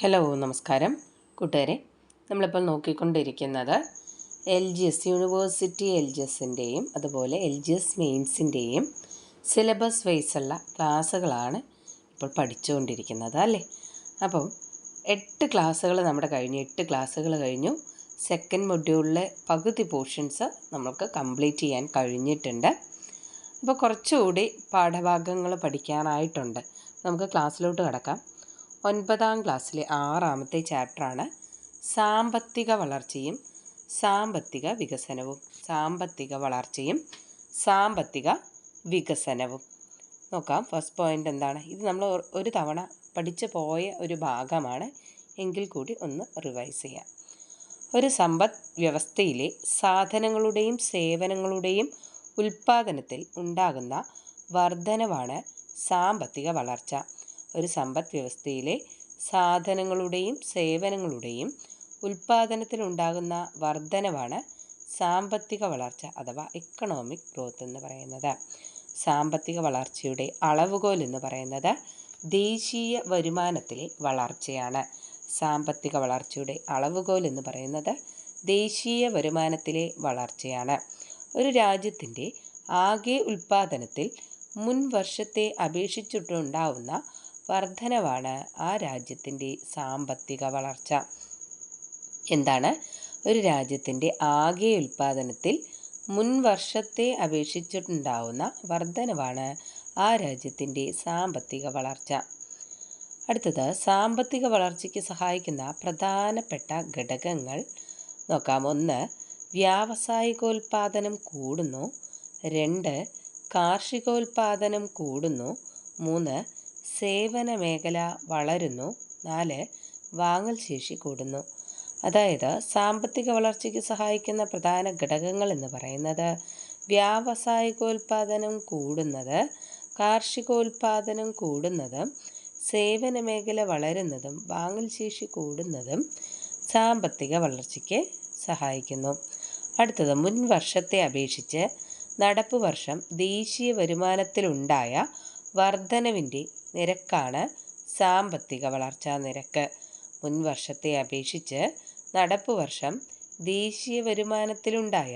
Hello നമസ്കാരം കൂട്ടുകാരെ, നമ്മളിപ്പോൾ നോക്കിക്കൊണ്ടിരിക്കുന്നത് LGS യൂണിവേഴ്സിറ്റി LGSൻ്റെയും അതുപോലെ LGS മെയിൻസിൻ്റെയും സിലബസ് വൈസുള്ള ക്ലാസ്സുകളാണ് ഇപ്പോൾ പഠിച്ചുകൊണ്ടിരിക്കുന്നത് അല്ലേ. അപ്പം 8 ക്ലാസ്സുകൾ കഴിഞ്ഞു. സെക്കൻഡ് മൊഡ്യൂളിലെ പകുതി പോർഷൻസ് നമുക്ക് കംപ്ലീറ്റ് ചെയ്യാൻ കഴിഞ്ഞിട്ടുണ്ട്. അപ്പോൾ കുറച്ചുകൂടി പാഠഭാഗങ്ങൾ പഠിക്കാനായിട്ടുണ്ട്. നമുക്ക് ക്ലാസ്സിലോട്ട് കടക്കാം. 9ാം ക്ലാസ്സിലെ 6ാമത്തെ ചാപ്റ്ററാണ് സാമ്പത്തിക വളർച്ചയും സാമ്പത്തിക വികസനവും. സാമ്പത്തിക വികസനവും നോക്കാം. ഫസ്റ്റ് പോയിൻ്റ് എന്താണ്? ഇത് നമ്മൾ ഒരു തവണ പഠിച്ചു പോയ ഒരു ഭാഗമാണ്, എങ്കിൽ കൂടി ഒന്ന് റിവൈസ് ചെയ്യാം. ഒരു സമ്പദ് വ്യവസ്ഥയിലെ സാധനങ്ങളുടെയും സേവനങ്ങളുടെയും ഉൽപ്പാദനത്തിൽ ഉണ്ടാകുന്ന വർധനവാണ് സാമ്പത്തിക വളർച്ച. ഒരു സമ്പദ് വ്യവസ്ഥയിലെ സാധനങ്ങളുടെയും സേവനങ്ങളുടെയും ഉൽപ്പാദനത്തിലുണ്ടാകുന്ന വർധനവാണ് സാമ്പത്തിക വളർച്ച അഥവാ എക്കണോമിക് ഗ്രോത്ത് എന്ന് പറയുന്നത്. സാമ്പത്തിക വളർച്ചയുടെ അളവുകോൽ എന്ന് പറയുന്നത് ദേശീയ വരുമാനത്തിലെ വളർച്ചയാണ്. സാമ്പത്തിക വളർച്ചയുടെ അളവുകോൽ എന്ന് പറയുന്നത് ദേശീയ വരുമാനത്തിലെ വളർച്ചയാണ്. ഒരു രാജ്യത്തിൻ്റെ ആകെ ഉൽപ്പാദനത്തിൽ മുൻ വർഷത്തെ അപേക്ഷിച്ചിട്ടുണ്ടാവുന്ന വർധനവാണ് ആ രാജ്യത്തിൻ്റെ സാമ്പത്തിക വളർച്ച. എന്താണ്? ഒരു രാജ്യത്തിൻ്റെ ആകെ ഉൽപ്പാദനത്തിൽ മുൻ വർഷത്തെ അപേക്ഷിച്ചിട്ടുണ്ടാവുന്ന വർധനവാണ് ആ രാജ്യത്തിൻ്റെ സാമ്പത്തിക വളർച്ച. അടുത്തത് സാമ്പത്തിക വളർച്ചയ്ക്ക് സഹായിക്കുന്ന പ്രധാനപ്പെട്ട ഘടകങ്ങൾ നോക്കാം. 1. വ്യാവസായികോൽപാദനം കൂടുന്നു. 2. കാർഷികോൽപാദനം കൂടുന്നു. 3. സേവന മേഖല വളരുന്നു. 4. വാങ്ങൽ ശേഷി കൂടുന്നു. അതായത് സാമ്പത്തിക വളർച്ചയ്ക്ക് സഹായിക്കുന്ന പ്രധാന ഘടകങ്ങൾ എന്ന് പറയുന്നത് വ്യാവസായികോൽപാദനം കൂടുന്നത്, കാർഷികോൽപാദനം കൂടുന്നതും, സേവന മേഖല വളരുന്നതും, വാങ്ങൽ ശേഷി കൂടുന്നതും സാമ്പത്തിക വളർച്ചയ്ക്ക് സഹായിക്കുന്നു. അടുത്തത് മുൻ വർഷത്തെ അപേക്ഷിച്ച് നടപ്പ് വർഷം ദേശീയ വരുമാനത്തിലുണ്ടായ വർധനവിൻ്റെ നിരക്കാണ് സാമ്പത്തിക വളർച്ചാ നിരക്ക്. മുൻ വർഷത്തെ അപേക്ഷിച്ച് നടപ്പ് വർഷം ദേശീയ വരുമാനത്തിലുണ്ടായ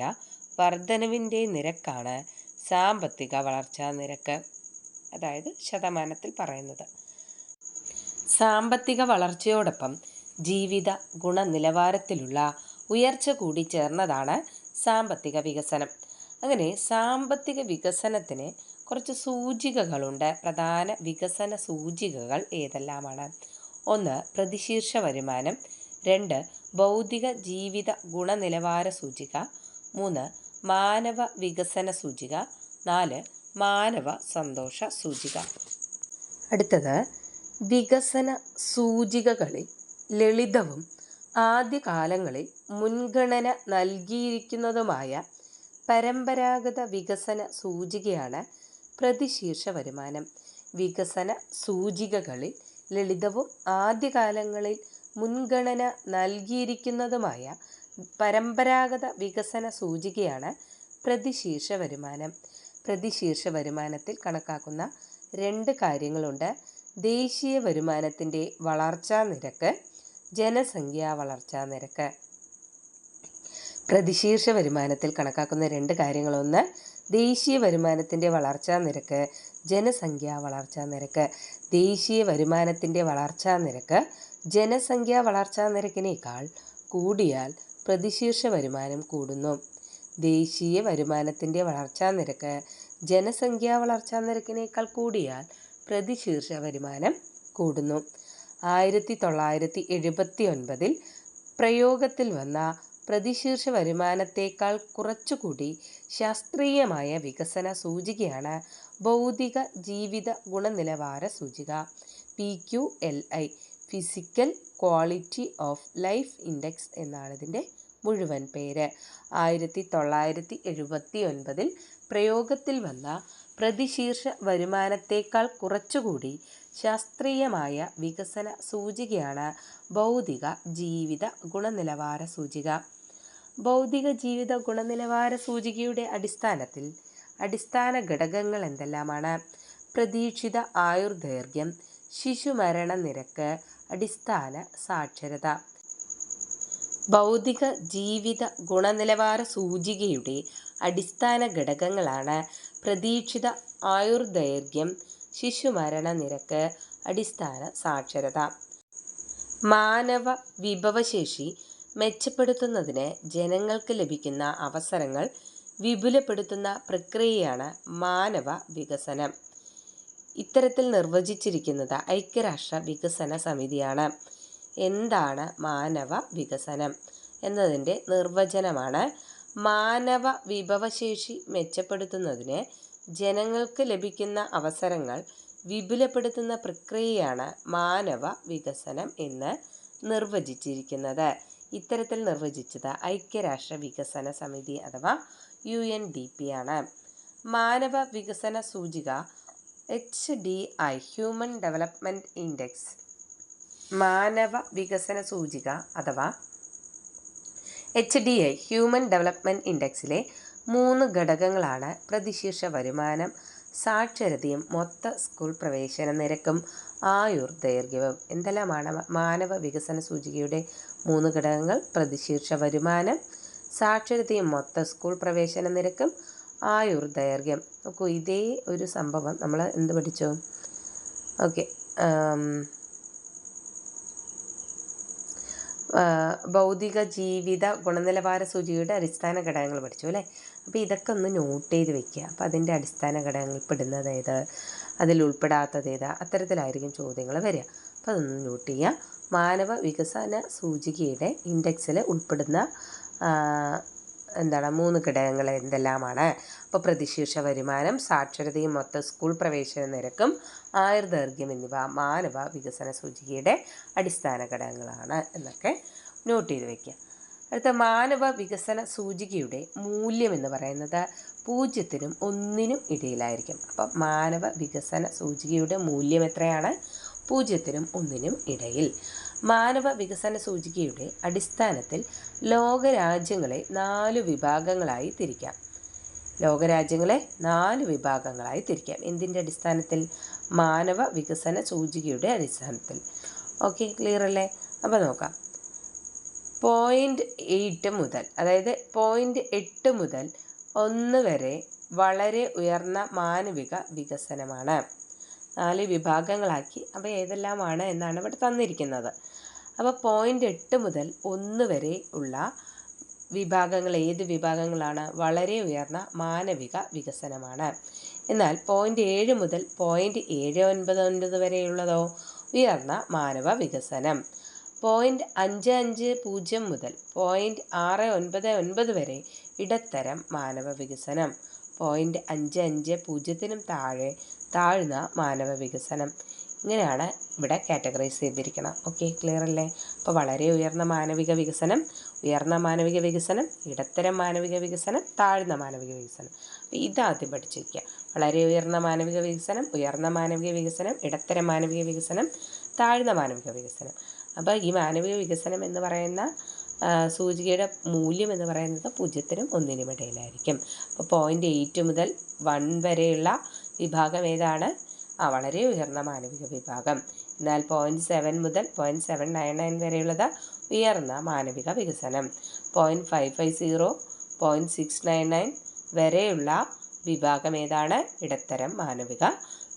വർധനവിൻ്റെ നിരക്കാണ് സാമ്പത്തിക വളർച്ചാ നിരക്ക്, അതായത് ശതമാനത്തിൽ പറയുന്നത്. സാമ്പത്തിക വളർച്ചയോടൊപ്പം ജീവിത ഗുണനിലവാരത്തിലുള്ള ഉയർച്ച കൂടി ചേർന്നതാണ് സാമ്പത്തിക വികസനം. അങ്ങനെ സാമ്പത്തിക വികസനത്തിന് കുറച്ച് സൂചികകളുണ്ട്. പ്രധാന വികസന സൂചികകൾ ഏതെല്ലാമാണ്? 1. പ്രതിശീർഷ വരുമാനം. 2. ഭൗതിക ജീവിത ഗുണനിലവാര സൂചിക. 3. മാനവ വികസന സൂചിക. 4. മാനവ സന്തോഷ സൂചിക. അടുത്തത് വികസന സൂചികകളിൽ ലളിതവും ആദ്യകാലങ്ങളിൽ മുൻഗണന നൽകിയിരിക്കുന്നതുമായ പരമ്പരാഗത വികസന സൂചികയാണ് പ്രതിശീർഷ വരുമാനം. വികസന സൂചികകളിൽ ലളിതവും ആദ്യകാലങ്ങളിൽ മുൻഗണന നൽകിയിരിക്കുന്നതുമായ പരമ്പരാഗത വികസന സൂചികയാണ് പ്രതിശീർഷ വരുമാനം. പ്രതിശീർഷ വരുമാനത്തിൽ കണക്കാക്കുന്ന 2 കാര്യങ്ങളുണ്ട്. ദേശീയ വരുമാനത്തിൻ്റെ വളർച്ചാ നിരക്ക്, ജനസംഖ്യാ വളർച്ചാ നിരക്ക്. പ്രതിശീർഷ വരുമാനത്തിൽ കണക്കാക്കുന്ന 2 കാര്യങ്ങൾ: 1. ദേശീയ വരുമാനത്തിൻ്റെ വളർച്ചാ നിരക്ക്, ജനസംഖ്യാ വളർച്ചാ നിരക്ക്. ദേശീയ വരുമാനത്തിൻ്റെ വളർച്ചാ നിരക്ക് ജനസംഖ്യാ വളർച്ചാ നിരക്കിനേക്കാൾ കൂടിയാൽ പ്രതിശീർഷ വരുമാനം കൂടുന്നു. ദേശീയ വരുമാനത്തിൻ്റെ വളർച്ചാ നിരക്ക് ജനസംഖ്യാ വളർച്ചാ നിരക്കിനേക്കാൾ കൂടിയാൽ പ്രതിശീർഷ വരുമാനം കൂടുന്നു. 1979 പ്രയോഗത്തിൽ വന്ന പ്രതിശീർഷ വരുമാനത്തേക്കാൾ കുറച്ചുകൂടി ശാസ്ത്രീയമായ വികസന സൂചികയാണ് ഭൗതിക ജീവിത ഗുണനിലവാര സൂചിക. PQLI, physical quality of life index എന്നാണ് ഇതിൻ്റെ മുഴുവൻ പേര്. 1979 പ്രയോഗത്തിൽ വന്ന പ്രതിശീർഷ വരുമാനത്തേക്കാൾ കുറച്ചുകൂടി ശാസ്ത്രീയമായ വികസന സൂചികയാണ് ഭൗതിക ജീവിത ഗുണനിലവാര സൂചിക. ഭൗതിക ജീവിത ഗുണനിലവാര സൂചികയുടെ അടിസ്ഥാന ഘടകങ്ങൾ എന്തെല്ലാമാണ്? പ്രതീക്ഷിത ആയുർദൈർഘ്യം, ശിശുമരണ നിരക്ക്, അടിസ്ഥാന സാക്ഷരത. ഭൗതിക ജീവിത ഗുണനിലവാര സൂചികയുടെ അടിസ്ഥാന ഘടകങ്ങളാണ് പ്രതീക്ഷിത ആയുർദൈർഘ്യം, ശിശുമരണ നിരക്ക്, അടിസ്ഥാന സാക്ഷരത. മാനവ വിഭവശേഷി മെച്ചപ്പെടുത്തുന്നതിന് ജനങ്ങൾക്ക് ലഭിക്കുന്ന അവസരങ്ങൾ വിപുലപ്പെടുത്തുന്ന പ്രക്രിയയാണ് മാനവ വികസനം. ഇത്തരത്തിൽ നിർവചിച്ചിരിക്കുന്നത് ഐക്യരാഷ്ട്ര വികസന സമിതിയാണ്. എന്താണ് മാനവ വികസനം എന്നതിൻ്റെ നിർവചനമാണ്: മാനവ വിഭവശേഷി മെച്ചപ്പെടുത്തുന്നതിന് ജനങ്ങൾക്ക് ലഭിക്കുന്ന അവസരങ്ങൾ വിപുലപ്പെടുത്തുന്ന പ്രക്രിയയാണ് മാനവ വികസനം എന്ന് നിർവചിച്ചിരിക്കുന്നത്. ഇത്തരത്തിൽ നിർവചിച്ചത് ഐക്യരാഷ്ട്ര വികസന സമിതി അഥവാ UNDP ആണ്. മാനവ വികസന സൂചിക HDI ഹ്യൂമൻ ഡെവലപ്മെൻറ്റ് ഇൻഡെക്സ്. മാനവ വികസന സൂചിക അഥവാ HDI ഹ്യൂമൻ ഡെവലപ്മെൻറ്റ് ഇൻഡെക്സിലെ 3 ഘടകങ്ങളാണ് പ്രതിശീർഷ വരുമാനം, സാക്ഷരതയും മൊത്ത സ്കൂൾ പ്രവേശന നിരക്കും ആയുർദൈർഘ്യവും. എന്തെല്ലാമാണ് മാനവ വികസന സൂചികയുടെ 3 ഘടകങ്ങൾ? പ്രതിശീർഷ വരുമാനം, സാക്ഷരതയും മൊത്ത സ്കൂൾ പ്രവേശന നിരക്കും ആയുർദൈർഘ്യം. നോക്കൂ, ഇതേ ഒരു സംഭവം നമ്മൾ എന്ത് പഠിച്ചു? ഓക്കെ, ഭൗതിക ജീവിത ഗുണനിലവാര സൂചികയുടെ അടിസ്ഥാന ഘടകങ്ങൾ പഠിച്ചു അല്ലേ? അപ്പോൾ ഇതൊക്കെ ഒന്ന് നോട്ട് ചെയ്ത് വെക്കുക. അപ്പോൾ അതിൻ്റെ അടിസ്ഥാന ഘടകങ്ങൾ പെടുന്നത് ഏത്, അതിൽ ഉൾപ്പെടാത്തത് ഏത്, അത്തരത്തിലായിരിക്കും ചോദ്യങ്ങൾ വരിക. അപ്പോൾ അതൊന്ന് നോട്ട് ചെയ്യുക. മാനവ വികസന സൂചികയുടെ ഇൻഡെക്സിൽ ഉൾപ്പെടുന്ന 3 ഘടകങ്ങൾ എന്തെല്ലാമാണ്? അപ്പോൾ പ്രതിശീർഷ വരുമാനം, സാക്ഷരതയും മൊത്ത സ്കൂൾ പ്രവേശന നിരക്കും ആയുർദൈർഘ്യം എന്നിവ മാനവ വികസന സൂചികയുടെ അടിസ്ഥാന ഘടകങ്ങളാണ് എന്നൊക്കെ നോട്ട് ചെയ്ത് വയ്ക്കുക. അടുത്ത, മാനവ വികസന സൂചികയുടെ മൂല്യം എന്ന് പറയുന്നത് 0-നും 1-നും ഇടയിലായിരിക്കും. അപ്പം മാനവ വികസന സൂചികയുടെ മൂല്യം എത്രയാണ്? 0-നും 1-നും ഇടയിൽ. മാനവ വികസന സൂചികയുടെ അടിസ്ഥാനത്തിൽ ലോകരാജ്യങ്ങളെ 4 വിഭാഗങ്ങളായി തിരിക്കാം. ലോകരാജ്യങ്ങളെ 4 വിഭാഗങ്ങളായി തിരിക്കാം. എന്തിൻ്റെ അടിസ്ഥാനത്തിൽ? മാനവ വികസന സൂചികയുടെ അടിസ്ഥാനത്തിൽ. ഓക്കെ, ക്ലിയർ അല്ലേ? അപ്പോൾ നോക്കാം. 0.8 മുതൽ, അതായത് 0.8 മുതൽ 1 വരെ വളരെ ഉയർന്ന മാനവിക വികസനമാണ്. 4 വിഭാഗങ്ങളാക്കി. അപ്പോൾ ഏതെല്ലാമാണ് എന്നാണ് ഇവിടെ തന്നിരിക്കുന്നത്. അപ്പോൾ 0.8 മുതൽ 1 വരെ ഉള്ള വിഭാഗങ്ങൾ ഏത് വിഭാഗങ്ങളാണ്? വളരെ ഉയർന്ന മാനവിക വികസനമാണ്. എന്നാൽ 0.7 മുതൽ 0.799 വരെയുള്ളതോ ഉയർന്ന മാനവ വികസനം. 0.550 മുതൽ 0.699 വരെ ഇടത്തരം മാനവ വികസനം. 0.550-നും താഴ്ന്ന മാനവ വികസനം. ഇങ്ങനെയാണ് ഇവിടെ കാറ്റഗറൈസ് ചെയ്തിരിക്കണം. ഓക്കെ, ക്ലിയർ അല്ലേ? അപ്പോൾ വളരെ ഉയർന്ന മാനവിക വികസനം, ഉയർന്ന മാനവിക വികസനം, ഇടത്തരം മാനവിക വികസനം, താഴ്ന്ന മാനവിക വികസനം. അപ്പോൾ ഇതാദ്യം പഠിച്ചു വയ്ക്കുക. വളരെ ഉയർന്ന മാനവിക വികസനം, ഉയർന്ന മാനവിക വികസനം, ഇടത്തരം മാനവിക വികസനം, താഴ്ന്ന മാനവിക വികസനം. അപ്പോൾ ഈ മാനവിക വികസനം എന്ന് പറയുന്ന സൂചികയുടെ മൂല്യം എന്ന് പറയുന്നത് 0-നും 1-നും ഇടയിലായിരിക്കും. അപ്പോൾ 0.8 മുതൽ 1 വരെയുള്ള വിഭാഗം ഏതാണ്? വളരെ ഉയർന്ന മാനവിക വിഭാഗം. എന്നാൽ 0.7 മുതൽ 0.799 വരെയുള്ളത് ഉയർന്ന മാനവിക വികസനം. 0.550, 0.699 വരെയുള്ള വിഭാഗം ഏതാണ്? ഇടത്തരം മാനവിക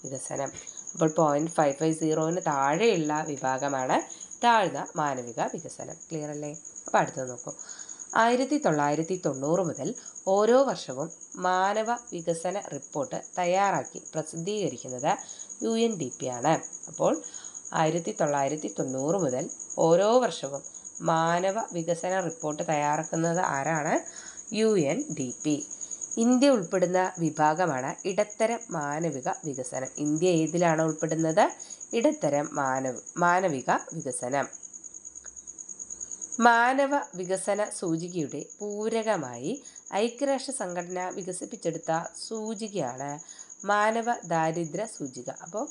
വികസനം. അപ്പോൾ 0.550-ന് താഴെയുള്ള വിഭാഗമാണ് താഴ്ന്ന മാനവിക വികസനം. ക്ലിയർ അല്ലേ? അപ്പോൾ അടുത്തത് നോക്കൂ. 1990 മുതൽ ഓരോ വർഷവും മാനവ വികസന റിപ്പോർട്ട് തയ്യാറാക്കി പ്രസിദ്ധീകരിക്കുന്നത് UNDP ആണ്. അപ്പോൾ 1990 മുതൽ ഓരോ വർഷവും മാനവ വികസന റിപ്പോർട്ട് തയ്യാറാക്കുന്നത് ആരാണ്? UNDP. ഇന്ത്യ ഉൾപ്പെടുന്ന വിഭാഗമാണ് ഇടത്തരം മാനവിക വികസനം. ഇന്ത്യ ഏതിലാണ് ഉൾപ്പെടുന്നത്? ഇടത്തരം മാനവിക വികസനം. മാനവ വികസന സൂചികയുടെ പൂരകമായി ഐക്യരാഷ്ട്ര സംഘടന വികസിപ്പിച്ചെടുത്ത സൂചികയാണ് മാനവ ദാരിദ്ര്യ സൂചിക. അപ്പോൾ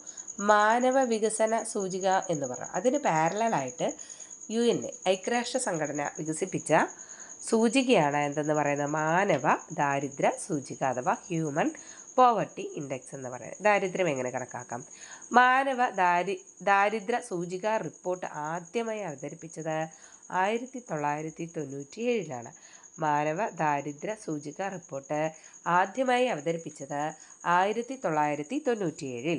മാനവ വികസന സൂചിക എന്ന് പറഞ്ഞാൽ അതിന് പാരലായിട്ട് UN ഐക്യരാഷ്ട്ര സംഘടന വികസിപ്പിച്ച സൂചികയാണ് എന്തെന്ന് പറയുന്നത്? മാനവ ദാരിദ്ര്യ സൂചിക അഥവാ ഹ്യൂമൻ പോവർട്ടി ഇൻഡെക്സ് എന്ന് പറയുന്നത്. ദാരിദ്ര്യം എങ്ങനെ കണക്കാക്കാം? മാനവ ദാരിദ്ര്യ സൂചിക റിപ്പോർട്ട് ആദ്യമായി അവതരിപ്പിച്ചത് 1997 മാനവ ദാരിദ്ര്യ സൂചിക റിപ്പോർട്ട് ആദ്യമായി അവതരിപ്പിച്ചത് 1997.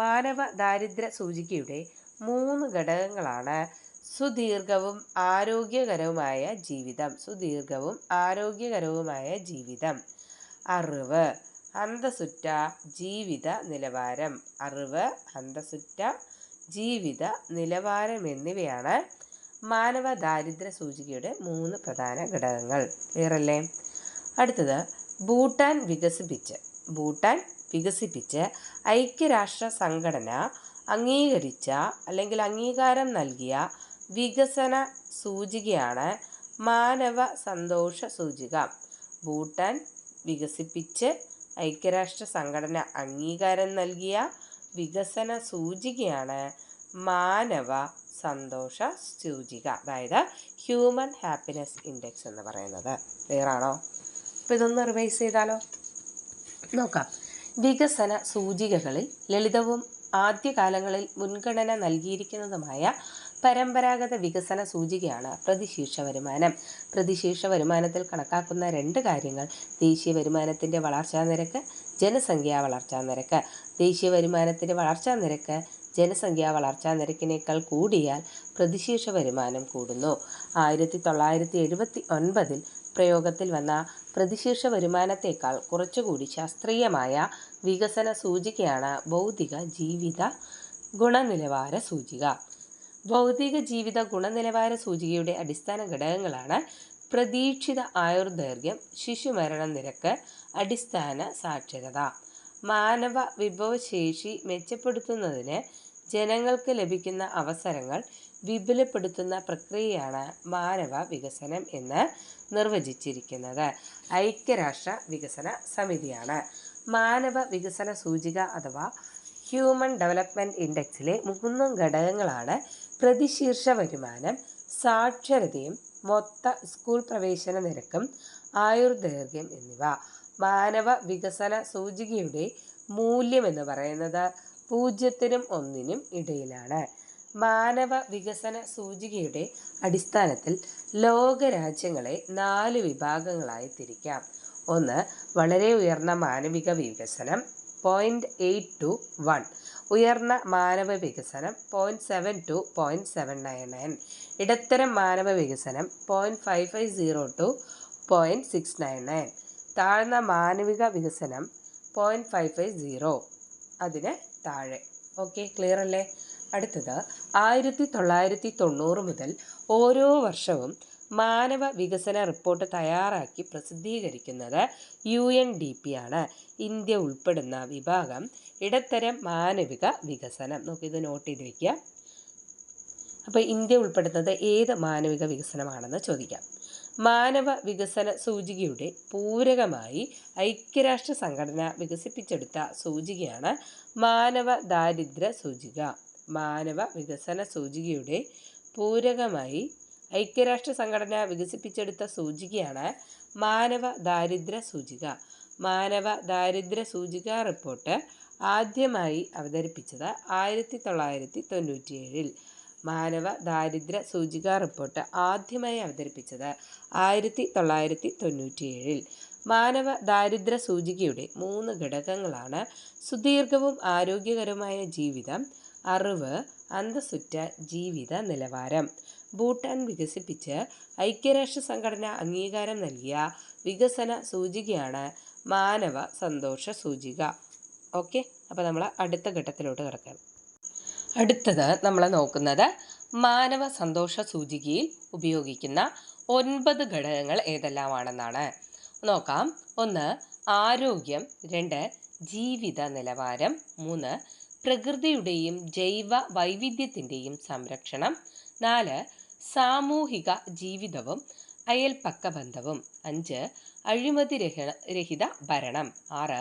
മാനവ ദാരിദ്ര്യ സൂചികയുടെ 3 ഘടകങ്ങളാണ് സുദീർഘവും ആരോഗ്യകരവുമായ ജീവിതം, അറിവ്, അന്തസ്സുറ്റ ജീവിത നിലവാരം എന്നിവയാണ് മാനവ ദാരിദ്ര്യ സൂചികയുടെ 3 പ്രധാന ഘടകങ്ങൾ. ക്ലിയർ അല്ലേ? അടുത്തത് ഭൂട്ടാൻ വികസിപ്പിച്ച് ഐക്യരാഷ്ട്ര സംഘടന അംഗീകരിച്ച അല്ലെങ്കിൽ അംഗീകാരം നൽകിയ വികസന സൂചികയാണ് മാനവ സന്തോഷ സൂചിക. ഭൂട്ടാൻ വികസിപ്പിച്ച് ഐക്യരാഷ്ട്ര സംഘടന അംഗീകാരം നൽകിയ വികസന സൂചികയാണ് മാനവ സന്തോഷ സൂചിക, അതായത് ഹ്യൂമൻ ഹാപ്പിനെസ് ഇൻഡെക്സ് എന്ന് പറയുന്നത്. ക്ലിയർ ആണോ? അപ്പോൾ ഇതൊന്ന് റിവൈസ് ചെയ്താലോ? നോക്കാം. വികസന സൂചികകളിൽ ലളിതവും ആദ്യകാലങ്ങളിൽ മുൻഗണന നൽകിയിരിക്കുന്നതുമായ പരമ്പരാഗത വികസന സൂചികയാണ് പ്രതിശീർഷ വരുമാനം. പ്രതിശീർഷ വരുമാനത്തിൽ കണക്കാക്കുന്ന 2 കാര്യങ്ങൾ ദേശീയ വരുമാനത്തിൻ്റെ വളർച്ചാ നിരക്ക്, ജനസംഖ്യാ വളർച്ചാ നിരക്ക്. ദേശീയ വരുമാനത്തിൻ്റെ വളർച്ചാ നിരക്ക് ജനസംഖ്യാ വളർച്ചാ നിരക്കിനേക്കാൾ കൂടിയാൽ പ്രതിശീർഷ വരുമാനം കൂടുന്നു. 1979 പ്രയോഗത്തിൽ വന്ന പ്രതിശീർഷ വരുമാനത്തേക്കാൾ കുറച്ചുകൂടി ശാസ്ത്രീയമായ വികസന സൂചികയാണ് ഭൗതിക ജീവിത ഗുണനിലവാര സൂചിക. ഭൗതിക ജീവിത ഗുണനിലവാര സൂചികയുടെ അടിസ്ഥാന ഘടകങ്ങളാണ് പ്രതീക്ഷിത ആയുർദൈർഘ്യം, ശിശുമരണ നിരക്ക്, അടിസ്ഥാന സാക്ഷരത. മാനവ വിഭവശേഷി മെച്ചപ്പെടുത്തുന്നതിന് ജനങ്ങൾക്ക് ലഭിക്കുന്ന അവസരങ്ങൾ വിപുലപ്പെടുത്തുന്ന പ്രക്രിയയാണ് മാനവ വികസനം എന്ന് നിർവചിച്ചിരിക്കുന്നത് ഐക്യരാഷ്ട്ര വികസന സമിതിയാണ്. മാനവ വികസന സൂചിക അഥവാ ഹ്യൂമൻ ഡെവലപ്മെൻറ്റ് ഇൻഡെക്സിലെ 3 ഘടകങ്ങളാണ് പ്രതിശീർഷ വരുമാനം, സാക്ഷരതയും മൊത്ത സ്കൂൾ പ്രവേശന നിരക്കും ആയുർദൈർഘ്യം എന്നിവ. മാനവ വികസന സൂചികയുടെ മൂല്യം എന്ന് പറയുന്നത് 0-നും 1-നും ഇടയിലാണ്. മാനവ വികസന സൂചികയുടെ അടിസ്ഥാനത്തിൽ ലോകരാജ്യങ്ങളെ 4 വിഭാഗങ്ങളായി തിരിക്കാം. 1. വളരെ ഉയർന്ന മാനവിക വികസനം 0.8 to 1. ഉയർന്ന മാനവ വികസനം 0.7 to 0.799. ഇടത്തരം മാനവ വികസനം 0.550 to 0.699. താഴ്ന്ന മാനവിക വികസനം 0.550 അതിന് താഴെ. ഓക്കെ, ക്ലിയർ അല്ലേ? അടുത്തത് 1990 മുതൽ ഓരോ വർഷവും മാനവ വികസന റിപ്പോർട്ട് തയ്യാറാക്കി പ്രസിദ്ധീകരിക്കുന്നത് UNDP ആണ്. ഇന്ത്യ ഉൾപ്പെടുന്ന വിഭാഗം ഇടത്തരം മാനവിക വികസനം. നമുക്കിത് നോട്ട് ചെയ്ത് വയ്ക്കുക. അപ്പോൾ ഇന്ത്യ ഉൾപ്പെടുന്നത് ഏത് മാനവിക വികസനമാണെന്ന് ചോദിക്കാം. മാനവ വികസന സൂചികയുടെ പൂരകമായി ഐക്യരാഷ്ട്ര സംഘടന വികസിപ്പിച്ചെടുത്ത സൂചികയാണ് മാനവ ദാരിദ്ര്യ സൂചിക. മാനവ വികസന സൂചികയുടെ പൂരകമായി ഐക്യരാഷ്ട്ര സംഘടന വികസിപ്പിച്ചെടുത്ത സൂചികയാണ് മാനവ ദാരിദ്ര്യ സൂചിക. മാനവ ദാരിദ്ര്യ സൂചിക റിപ്പോർട്ട് ആദ്യമായി അവതരിപ്പിച്ചത് 1997. മാനവ ദാരിദ്ര്യ സൂചിക റിപ്പോർട്ട് ആദ്യമായി അവതരിപ്പിച്ചത് 1997. മാനവ ദാരിദ്ര്യ സൂചികയുടെ 3 ഘടകങ്ങളാണ് സുദീർഘവും ആരോഗ്യകരവുമായ ജീവിതം, അറിവ്, അന്തസ്സുറ്റ ജീവിത നിലവാരം. ഭൂട്ടാൻ വികസിപ്പിച്ച് ഐക്യരാഷ്ട്ര സംഘടന അംഗീകാരം നൽകിയ വികസന സൂചികയാണ് മാനവ സന്തോഷ സൂചിക. ഓക്കെ, അപ്പോൾ നമ്മൾ അടുത്ത ഘട്ടത്തിലോട്ട് കിടക്കാം. അടുത്തത് നമ്മൾ നോക്കുന്നത് മാനവ സന്തോഷ സൂചികയിൽ ഉപയോഗിക്കുന്ന 9 ഘടകങ്ങൾ ഏതെല്ലാമാണെന്നാണ്. നോക്കാം. 1. ആരോഗ്യം. 2. ജീവിത നിലവാരം. 3. പ്രകൃതിയുടെയും ജൈവ വൈവിധ്യത്തിൻ്റെയും സംരക്ഷണം. 4. സാമൂഹിക ജീവിതവും അയൽപക്ക ബന്ധവും. 5. അഴിമതി രഹിത ഭരണം. 6.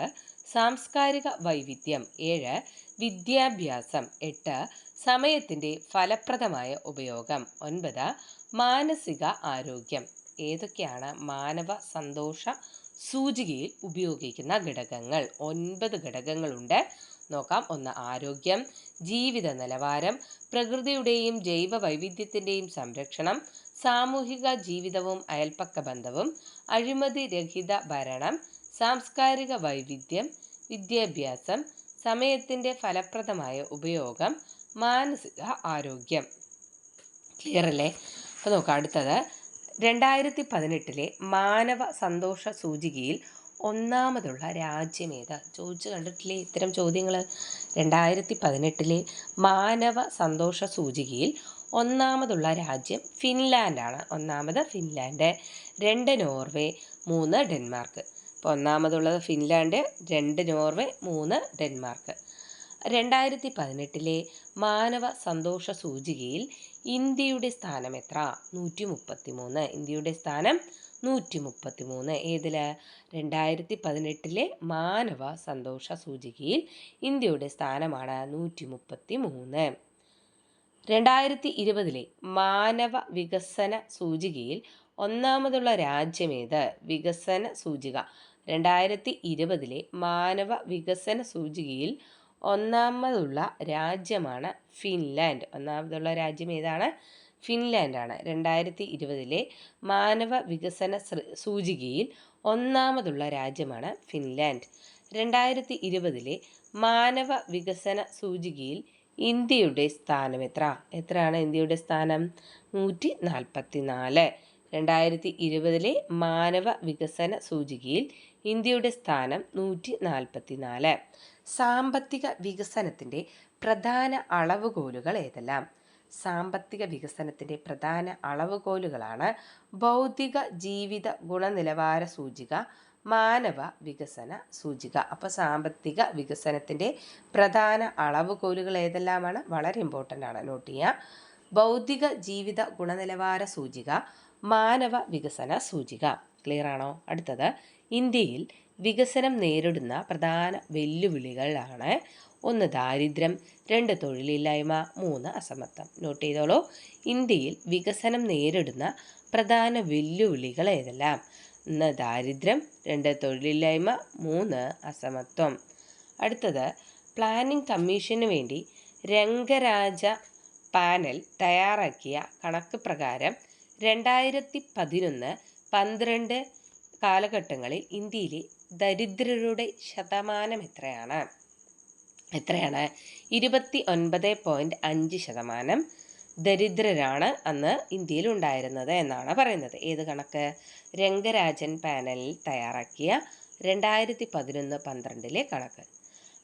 സാംസ്കാരിക വൈവിധ്യം. 7. വിദ്യാഭ്യാസം. 8. സമയത്തിൻ്റെ ഫലപ്രദമായ ഉപയോഗം. 9. മാനസിക ആരോഗ്യം. ഏതൊക്കെയാണ് മാനവ സന്തോഷ സൂചികയിൽ ഉപയോഗിക്കുന്ന ഘടകങ്ങൾ. 9 ഘടകങ്ങളുണ്ട്. നോക്കാം. 1 ആരോഗ്യം, ജീവിത നിലവാരം, പ്രകൃതിയുടെയും ജൈവ വൈവിധ്യത്തിൻ്റെയും സംരക്ഷണം, സാമൂഹിക ജീവിതവും അയൽപ്പക്ക ബന്ധവും, അഴിമതി രഹിത ഭരണം, സാംസ്കാരിക വൈവിധ്യം, വിദ്യാഭ്യാസം, സമയത്തിൻ്റെ ഫലപ്രദമായ ഉപയോഗം, മാനസിക ആരോഗ്യം. ക്ലിയർ അല്ലേ? അപ്പോൾ നോക്കാം. അടുത്തത് 2018 മാനവ സന്തോഷ സൂചികയിൽ ഒന്നാമതുള്ള രാജ്യമേതാ? ചോദിച്ചു കണ്ടിട്ടില്ലേ ഇത്തരം ചോദ്യങ്ങൾ? 2018 മാനവ സന്തോഷ സൂചികയിൽ ഒന്നാമതുള്ള രാജ്യം ഫിൻലാൻഡാണ്. ഒന്നാമത് ഫിൻലാൻഡ്, 2 നോർവേ, 3 ഡെൻമാർക്ക്. അപ്പോൾ ഒന്നാമതുള്ളത് ഫിൻലാൻഡ്, 2 നോർവേ, 3 ഡെൻമാർക്ക്. 2018 മാനവ സന്തോഷ സൂചികയിൽ ഇന്ത്യയുടെ സ്ഥാനം എത്ര? 133. ഇന്ത്യയുടെ സ്ഥാനം 133. ഏതിൽ? 2018 മാനവ സന്തോഷ സൂചികയിൽ ഇന്ത്യയുടെ സ്ഥാനമാണ് 133. 2020 മാനവ വികസന സൂചികയിൽ ഒന്നാമതുള്ള രാജ്യമേത്? വികസന സൂചിക 2020 മാനവ വികസന സൂചികയിൽ ഒന്നാമതുള്ള രാജ്യമാണ് ഫിൻലാൻഡ്. ഒന്നാമതുള്ള രാജ്യം ഏതാണ്? ഫിൻലാൻഡാണ്. 2020 മാനവ വികസന സൂചികയിൽ ഒന്നാമതുള്ള രാജ്യമാണ് ഫിൻലാൻഡ്. 2020 മാനവ വികസന സൂചികയിൽ ഇന്ത്യയുടെ സ്ഥാനം എത്ര? എത്രയാണ് ഇന്ത്യയുടെ സ്ഥാനം? 144. 2020 മാനവ വികസന സൂചികയിൽ ഇന്ത്യയുടെ സ്ഥാനം 144. സാമ്പത്തിക വികസനത്തിൻ്റെ പ്രധാന അളവുകോലുകൾ ഏതെല്ലാം? സാമ്പത്തിക വികസനത്തിൻ്റെ പ്രധാന അളവുകോലുകളാണ് ഭൗതിക ജീവിത ഗുണനിലവാര സൂചിക, മാനവ വികസന സൂചിക. അപ്പോൾ സാമ്പത്തിക വികസനത്തിൻ്റെ പ്രധാന അളവുകോലുകൾ ഏതെല്ലാമാണ്? വളരെ ഇമ്പോർട്ടൻ്റ് ആണ്, നോട്ട് ചെയ്യുക. ഭൗതിക ജീവിത ഗുണനിലവാര സൂചിക, മാനവ വികസന സൂചിക. ക്ലിയർ ആണോ? അടുത്തത്, ഇന്ത്യയിൽ വികസനം നേരിടുന്ന പ്രധാന വെല്ലുവിളികളാണ്: 1 ദാരിദ്ര്യം, 2 തൊഴിലില്ലായ്മ, 3 അസമത്വം. നോട്ട് ചെയ്തോളൂ. ഇന്ത്യയിൽ വികസനം നേരിടുന്ന പ്രധാന വെല്ലുവിളികൾ ഏതെല്ലാം? 1 ദാരിദ്ര്യം, 2 തൊഴിലില്ലായ്മ, 3 അസമത്വം. അടുത്തത്, പ്ലാനിംഗ് കമ്മീഷന് വേണ്ടി രംഗരാജ പാനൽ തയ്യാറാക്കിയ കണക്ക് പ്രകാരം 2011-12 കാലഘട്ടങ്ങളിൽ ഇന്ത്യയിലെ ദരിദ്രരുടെ ശതമാനം എത്രയാണ്? 29.5% ദരിദ്രരാണ് അന്ന് ഇന്ത്യയിൽ ഉണ്ടായിരുന്നത് എന്നാണ് പറയുന്നത്. ഏത് കണക്ക്? രംഗരാജൻ പാനലിൽ തയ്യാറാക്കിയ 2011-12 കണക്ക്.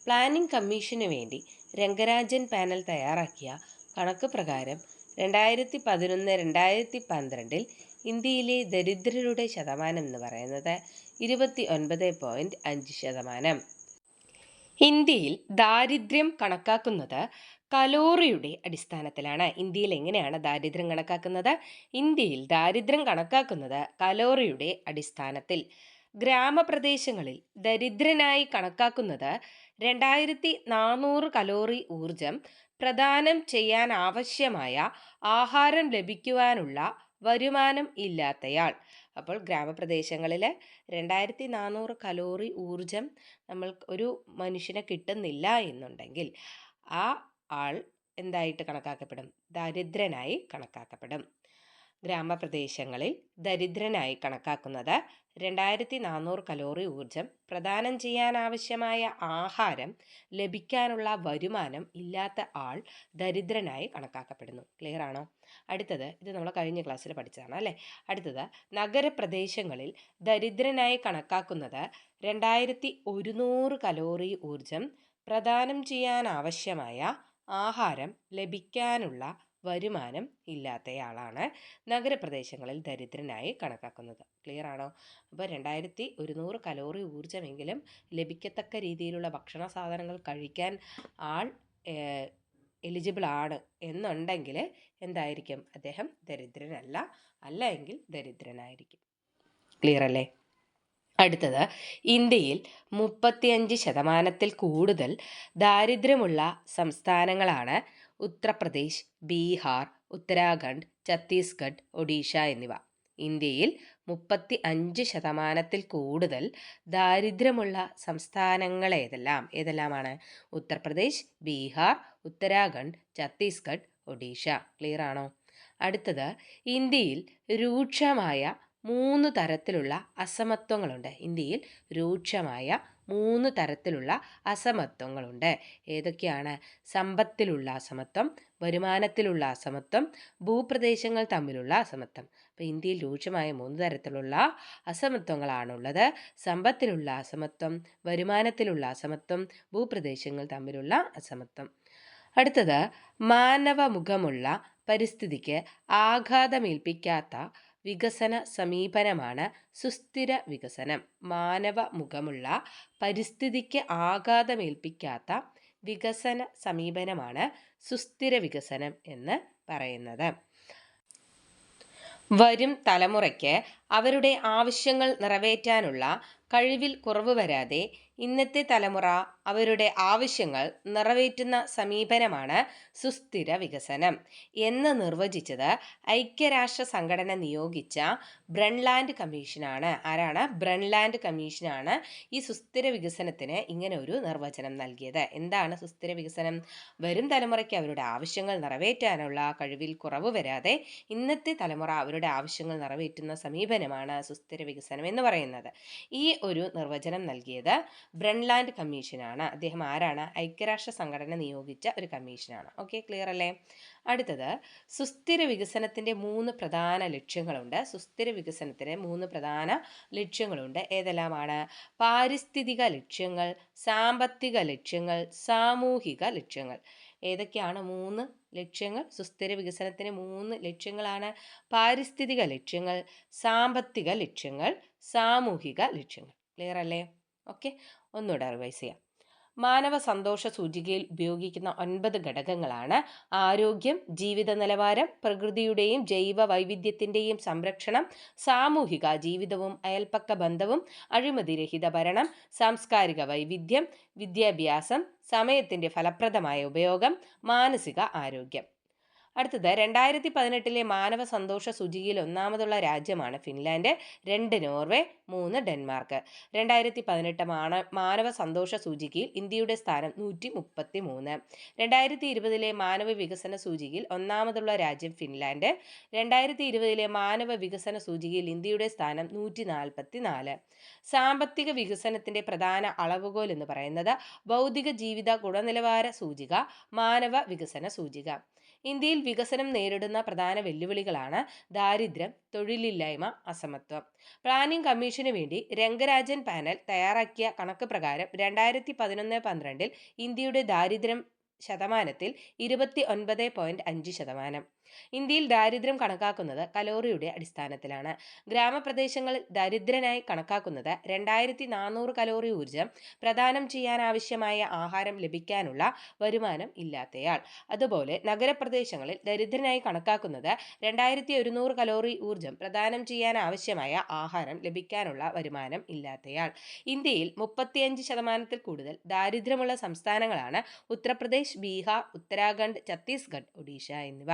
പ്ലാനിംഗ് കമ്മീഷന് വേണ്ടി രംഗരാജൻ പാനൽ തയ്യാറാക്കിയ കണക്ക് പ്രകാരം 2011-2012 ഇന്ത്യയിലെ ദരിദ്രരുടെ ശതമാനം എന്ന് പറയുന്നത് 29.5%. ഇന്ത്യയിൽ ദാരിദ്ര്യം കണക്കാക്കുന്നത് കലോറിയുടെ അടിസ്ഥാനത്തിലാണ്. ഇന്ത്യയിൽ എങ്ങനെയാണ് ദാരിദ്ര്യം കണക്കാക്കുന്നത്? ഇന്ത്യയിൽ ദാരിദ്ര്യം കണക്കാക്കുന്നത് കലോറിയുടെ അടിസ്ഥാനത്തിൽ. ഗ്രാമപ്രദേശങ്ങളിൽ ദരിദ്രനായി കണക്കാക്കുന്നത് 2400 കലോറി ഊർജം പ്രദാനം ചെയ്യാൻ ആവശ്യമായ ആഹാരം ലഭിക്കുവാനുള്ള വരുമാനം ഇല്ലാത്തയാൾ. അപ്പോൾ ഗ്രാമപ്രദേശങ്ങളിൽ 2400 കലോറി ഊർജം നമ്മൾ ഒരു മനുഷ്യനെ കിട്ടുന്നില്ല എന്നുണ്ടെങ്കിൽ ആ ആൾ എന്തായിട്ട് കണക്കാക്കപ്പെടും? ദരിദ്രനായി കണക്കാക്കപ്പെടും. ഗ്രാമപ്രദേശങ്ങളിൽ ദരിദ്രനായി കണക്കാക്കുന്നത് 2400 കലോറി ഊർജം പ്രദാനം ചെയ്യാൻ ആവശ്യമായ ആഹാരം ലഭിക്കാനുള്ള വരുമാനം ഇല്ലാത്ത ആൾ ദരിദ്രനായി കണക്കാക്കപ്പെടുന്നു. ക്ലിയർ ആണോ? അടുത്തത്, ഇത് നമ്മൾ കഴിഞ്ഞ ക്ലാസ്സിൽ പഠിച്ചതാണ് അല്ലേ? അടുത്തത്, നഗരപ്രദേശങ്ങളിൽ ദരിദ്രനായി കണക്കാക്കുന്നത് 2100 കലോറി ഊർജം പ്രദാനം ചെയ്യാൻ ആവശ്യമായ ആഹാരം ലഭിക്കാനുള്ള വരുമാനം ഇല്ലാത്തയാളാണ് നഗരപ്രദേശങ്ങളിൽ ദരിദ്രനായി കണക്കാക്കുന്നത്. ക്ലിയർ ആണോ? അപ്പോൾ 2100 കലോറി ഊർജമെങ്കിലും ലഭിക്കത്തക്ക രീതിയിലുള്ള ഭക്ഷണ സാധനങ്ങൾ കഴിക്കാൻ ആൾ എലിജിബിൾ ആണ് എന്നുണ്ടെങ്കിൽ എന്തായിരിക്കും? അദ്ദേഹം ദരിദ്രനല്ല, അല്ല എങ്കിൽ ദരിദ്രനായിരിക്കും. ക്ലിയർ അല്ലേ? അടുത്തത്, ഇന്ത്യയിൽ 35% കൂടുതൽ ദാരിദ്ര്യമുള്ള സംസ്ഥാനങ്ങളാണ് ഉത്തർപ്രദേശ്, ബീഹാർ, ഉത്തരാഖണ്ഡ്, ഛത്തീസ്ഗഡ്, ഒഡീഷ എന്നിവ. ഇന്ത്യയിൽ 35% കൂടുതൽ ദാരിദ്ര്യമുള്ള സംസ്ഥാനങ്ങൾ ഏതെല്ലാമാണ്? ഉത്തർപ്രദേശ്, ബീഹാർ, ഉത്തരാഖണ്ഡ്, ഛത്തീസ്ഗഡ്, ഒഡീഷ. ക്ലിയർ ആണോ? അടുത്തത്, ഇന്ത്യയിൽ രൂക്ഷമായ 3 തരത്തിലുള്ള അസമത്വങ്ങളുണ്ട്. ഇന്ത്യയിൽ രൂക്ഷമായ 3 തരത്തിലുള്ള അസമത്വങ്ങളുണ്ട്. ഏതൊക്കെയാണ്? സമ്പത്തിലുള്ള അസമത്വം, വരുമാനത്തിലുള്ള അസമത്വം, ഭൂപ്രദേശങ്ങൾ തമ്മിലുള്ള അസമത്വം. അപ്പോൾ ഇന്ത്യയിൽ രൂക്ഷമായ 3 തരത്തിലുള്ള അസമത്വങ്ങളാണുള്ളത്. സമ്പത്തിലുള്ള അസമത്വം, വരുമാനത്തിലുള്ള അസമത്വം, ഭൂപ്രദേശങ്ങൾ തമ്മിലുള്ള അസമത്വം. അടുത്തത്, മാനവമുഖമുള്ള പരിസ്ഥിതിക്ക് ആഘാതമേൽപ്പിക്കാത്ത വികസന സമീപനമാണ് സുസ്ഥിര വികസനം. മാനവമുഖമുള്ള പരിസ്ഥിതിക്ക് ആഘാതമേൽപ്പിക്കാത്ത വികസന സമീപനമാണ് സുസ്ഥിര വികസനം എന്ന് പറയുന്നത്. വരും തലമുറയ്ക്ക് അവരുടെ ആവശ്യങ്ങൾ നിറവേറ്റാനുള്ള കഴിവിൽ കുറവ് വരാതെ ഇന്നത്തെ തലമുറ അവരുടെ ആവശ്യങ്ങൾ നിറവേറ്റുന്ന സമീപനമാണ് സുസ്ഥിര വികസനം എന്ന് നിർവചിച്ചത് ഐക്യരാഷ്ട്ര സംഘടന നിയോഗിച്ച ബ്രൺലാൻഡ് കമ്മീഷനാണ്. ആരാണ്? ബ്രൺലാൻഡ് കമ്മീഷനാണ് ഈ സുസ്ഥിര വികസനത്തിന് ഇങ്ങനെ ഒരു നിർവചനം നൽകിയത്. എന്താണ് സുസ്ഥിര വികസനം? വരും തലമുറയ്ക്ക് അവരുടെ ആവശ്യങ്ങൾ നിറവേറ്റാനുള്ള കഴിവിൽ കുറവ് വരാതെ ഇന്നത്തെ തലമുറ അവരുടെ ആവശ്യങ്ങൾ നിറവേറ്റുന്ന സമീപനമാണ് സുസ്ഥിര വികസനം എന്ന് പറയുന്നത്. ഈ ഒരു നിർവചനം നൽകിയത് ബ്രൺലാൻഡ് കമ്മീഷനാണ്. അദ്ദേഹം ആരാണ്? ഐക്യരാഷ്ട്ര സംഘടന നിയോഗിച്ച ഒരു കമ്മീഷനാണ്. ഓക്കെ, ക്ലിയർ അല്ലേ? അടുത്തത്, സുസ്ഥിര വികസനത്തിൻ്റെ 3 പ്രധാന ലക്ഷ്യങ്ങളുണ്ട്. സുസ്ഥിര വികസനത്തിന് 3 പ്രധാന ലക്ഷ്യങ്ങളുണ്ട്. ഏതെല്ലാമാണ്? പാരിസ്ഥിതിക ലക്ഷ്യങ്ങൾ, സാമ്പത്തിക ലക്ഷ്യങ്ങൾ, സാമൂഹിക ലക്ഷ്യങ്ങൾ. ഏതൊക്കെയാണ് 3 ലക്ഷ്യങ്ങൾ? സുസ്ഥിര വികസനത്തിന് 3 ലക്ഷ്യങ്ങളാണ്. പാരിസ്ഥിതിക ലക്ഷ്യങ്ങൾ, സാമ്പത്തിക ലക്ഷ്യങ്ങൾ, സാമൂഹിക ലക്ഷ്യങ്ങൾ. ക്ലിയർ അല്ലേ? ഓക്കെ, ഒന്നുകൂടെ റിവൈസ് ചെയ്യാം. മാനവ സന്തോഷ സൂചികയിൽ ഉപയോഗിക്കുന്ന 9 ഘടകങ്ങളാണ്: ആരോഗ്യം, ജീവിത നിലവാരം, പ്രകൃതിയുടെയും ജൈവ വൈവിധ്യത്തിൻ്റെയും സംരക്ഷണം, സാമൂഹിക ജീവിതവും അയൽപ്പക്ക ബന്ധവും, അഴിമതിരഹിത ഭരണം, സാംസ്കാരിക വൈവിധ്യം, വിദ്യാഭ്യാസം, സമയത്തിൻ്റെ ഫലപ്രദമായ ഉപയോഗം, മാനസിക ആരോഗ്യം. അടുത്തത്, 2018 മാനവ സന്തോഷ സൂചികയിൽ 1-ാമതുള്ള രാജ്യമാണ് ഫിൻലാൻഡ്, 2 നോർവേ, 3 ഡെൻമാർക്ക്. 2018 മാനവ സന്തോഷ സൂചികയിൽ ഇന്ത്യയുടെ സ്ഥാനം 133. 2020 മാനവ വികസന സൂചികയിൽ 1-ാമതുള്ള രാജ്യം ഫിൻലാൻഡ്. 2020 മാനവ വികസന സൂചികയിൽ ഇന്ത്യയുടെ സ്ഥാനം 144. സാമ്പത്തിക വികസനത്തിൻ്റെ പ്രധാന അളവുകോൽ എന്ന് പറയുന്നത് ഭൗതിക ജീവിത ഗുണനിലവാര സൂചിക, മാനവ വികസന സൂചിക. ഇന്ത്യയിൽ വികസനം നേരിടുന്ന പ്രധാന വെല്ലുവിളികളാണ് ദാരിദ്ര്യം, തൊഴിലില്ലായ്മ, അസമത്വം. പ്ലാനിംഗ് കമ്മീഷന് വേണ്ടി രംഗരാജൻ പാനൽ തയ്യാറാക്കിയ കണക്ക് പ്രകാരം 2011-12 ഇന്ത്യയുടെ ദാരിദ്ര്യം ശതമാനത്തിൽ 29.5%. ഇന്ത്യയിൽ ദാരിദ്ര്യം കണക്കാക്കുന്നത് കലോറിയുടെ അടിസ്ഥാനത്തിലാണ്. ഗ്രാമപ്രദേശങ്ങളിൽ ദരിദ്രനായി കണക്കാക്കുന്നത് 2400 കലോറി ഊർജം പ്രദാനം ചെയ്യാനാവശ്യമായ ആഹാരം ലഭിക്കാനുള്ള വരുമാനം ഇല്ലാത്തയാൾ. അതുപോലെ നഗരപ്രദേശങ്ങളിൽ ദരിദ്രനായി കണക്കാക്കുന്നത് 2100 കലോറി ഊർജം പ്രദാനം ചെയ്യാനാവശ്യമായ ആഹാരം ലഭിക്കാനുള്ള വരുമാനം ഇല്ലാത്തയാൾ. ഇന്ത്യയിൽ 35% കൂടുതൽ ദാരിദ്ര്യമുള്ള സംസ്ഥാനങ്ങളാണ് ഉത്തർപ്രദേശ്, ബീഹാർ, ഉത്തരാഖണ്ഡ്, ഛത്തീസ്ഗഡ്, ഒഡീഷ എന്നിവ.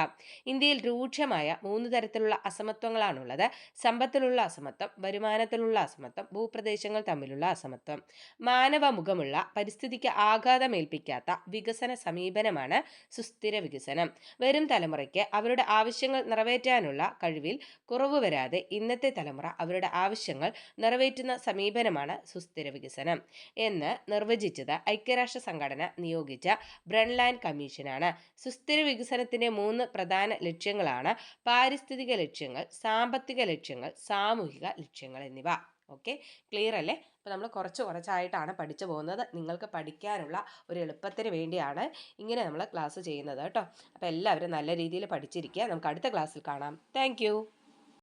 ഇന്ത്യയിൽ രൂക്ഷമായ 3 തരത്തിലുള്ള അസമത്വങ്ങളാണുള്ളത്: സമ്പത്തിലുള്ള അസമത്വം, വരുമാനത്തിലുള്ള അസമത്വം, ഭൂപ്രദേശങ്ങൾ തമ്മിലുള്ള അസമത്വം. മാനവമുഖമുള്ള പരിസ്ഥിതിക്ക് ആഘാതമേൽപ്പിക്കാത്ത വികസന സമീപനമാണ് സുസ്ഥിര വികസനം. വരും തലമുറയ്ക്ക് അവരുടെ ആവശ്യങ്ങൾ നിറവേറ്റാനുള്ള കഴിവിൽ കുറവ് വരാതെ ഇന്നത്തെ തലമുറ അവരുടെ ആവശ്യങ്ങൾ നിറവേറ്റുന്ന സമീപനമാണ് സുസ്ഥിര വികസനം എന്ന് നിർവചിച്ചത് ഐക്യരാഷ്ട്ര സംഘടന നിയോഗിച്ച ബ്രൺലാൻഡ് കമ്മീഷനാണ്. സുസ്ഥിര വികസനത്തിൻ്റെ 3 പ്രധാന ലക്ഷ്യങ്ങളാണ് പാരിസ്ഥിതിക ലക്ഷ്യങ്ങൾ, സാമ്പത്തിക ലക്ഷ്യങ്ങൾ, സാമൂഹിക ലക്ഷ്യങ്ങൾ എന്നിവ. ഓക്കെ, ക്ലിയർ അല്ലേ? അപ്പോൾ നമ്മൾ കുറച്ചായിട്ടാണ് പഠിച്ചു പോകുന്നത്. നിങ്ങൾക്ക് പഠിക്കാനുള്ള ഒരു എളുപ്പത്തിന് വേണ്ടിയാണ് ഇങ്ങനെ നമ്മൾ ക്ലാസ് ചെയ്യുന്നത് കേട്ടോ. അപ്പോൾ എല്ലാവരും നല്ല രീതിയിൽ പഠിച്ചിരിക്കുക. നമുക്ക് അടുത്ത ക്ലാസ്സിൽ കാണാം. താങ്ക്